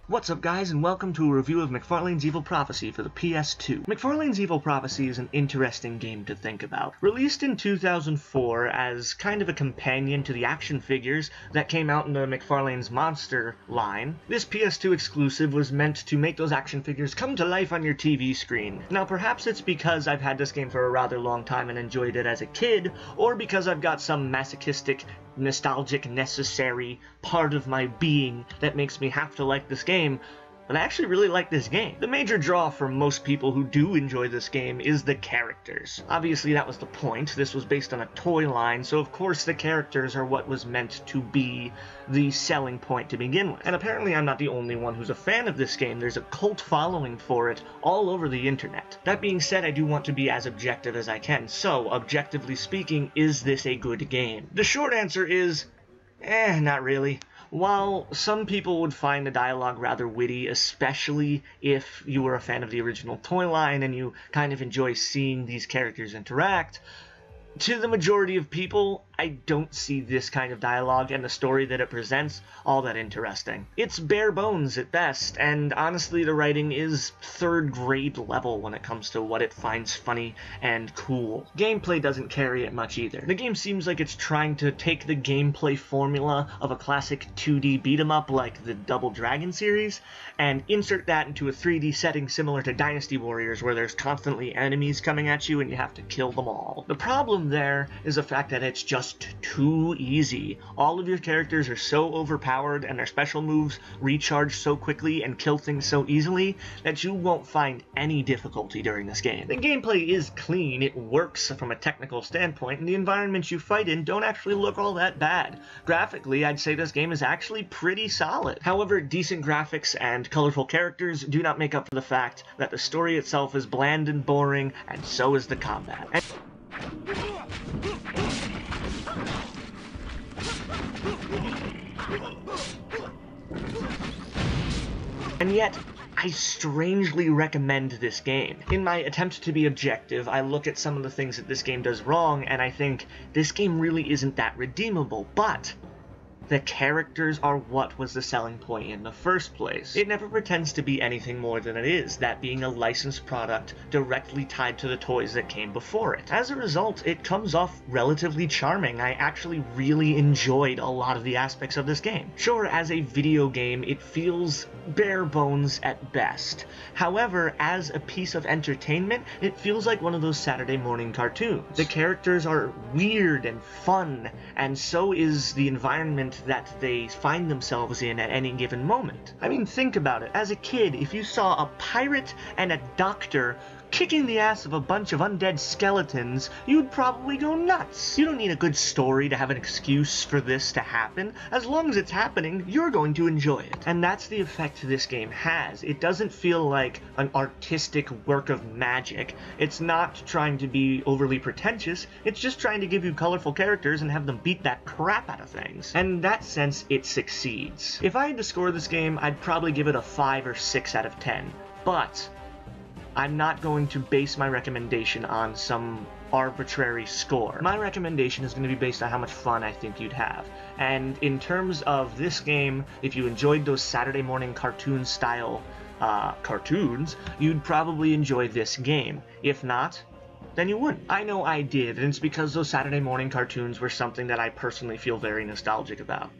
What's up guys, and welcome to a review of Mcfarlane's Evil Prophecy for the PS2. Mcfarlane's Evil Prophecy is an interesting game to think about. Released in 2004 as kind of a companion to the action figures that came out in the Mcfarlane's Monster line, this PS2 exclusive was meant to make those action figures come to life on your TV screen. Now perhaps it's because I've had this game for a rather long time and enjoyed it as a kid, or because I've got some masochistic, nostalgic, necessary part of my being that makes me have to like this game, but I actually really like this game. The major draw for most people who do enjoy this game is the characters. Obviously that was the point. This was based on a toy line, so of course the characters are what was meant to be the selling point to begin with. And apparently I'm not the only one who's a fan of this game. There's a cult following for it all over the internet. That being said, I do want to be as objective as I can. So, objectively speaking, is this a good game? The short answer is, not really. While some people would find the dialogue rather witty, especially if you were a fan of the original toy line and you kind of enjoy seeing these characters interact, to the majority of people, I don't see this kind of dialogue and the story that it presents all that interesting. It's bare bones at best, and honestly the writing is third grade level when it comes to what it finds funny and cool. Gameplay doesn't carry it much either. The game seems like it's trying to take the gameplay formula of a classic 2D beat-em-up like the Double Dragon series, and insert that into a 3D setting similar to Dynasty Warriors, where there's constantly enemies coming at you and you have to kill them all. The problem there is the fact that it's just too easy. All of your characters are so overpowered and their special moves recharge so quickly and kill things so easily that you won't find any difficulty during this game. The gameplay is clean, it works from a technical standpoint, and the environments you fight in don't actually look all that bad. Graphically, I'd say this game is actually pretty solid. However, decent graphics and colorful characters do not make up for the fact that the story itself is bland and boring, and so is the combat. And yet, I strangely recommend this game. In my attempt to be objective, I look at some of the things that this game does wrong, and I think this game really isn't that redeemable, but the characters are what was the selling point in the first place. It never pretends to be anything more than it is, that being a licensed product directly tied to the toys that came before it. As a result, it comes off relatively charming. I actually really enjoyed a lot of the aspects of this game. Sure, as a video game, it feels bare bones at best. However, as a piece of entertainment, it feels like one of those Saturday morning cartoons. The characters are weird and fun, and so is the environment that they find themselves in at any given moment. I mean, think about it. As a kid, if you saw a pirate and a doctor kicking the ass of a bunch of undead skeletons, you'd probably go nuts. You don't need a good story to have an excuse for this to happen. As long as it's happening, you're going to enjoy it. And that's the effect this game has. It doesn't feel like an artistic work of magic. It's not trying to be overly pretentious. It's just trying to give you colorful characters and have them beat that crap out of things. And in that sense, it succeeds. If I had to score this game, I'd probably give it a 5 or 6 out of 10. But I'm not going to base my recommendation on some arbitrary score. My recommendation is going to be based on how much fun I think you'd have. And in terms of this game, if you enjoyed those Saturday morning cartoon style cartoons, you'd probably enjoy this game. If not, then you wouldn't. I know I did, and it's because those Saturday morning cartoons were something that I personally feel very nostalgic about.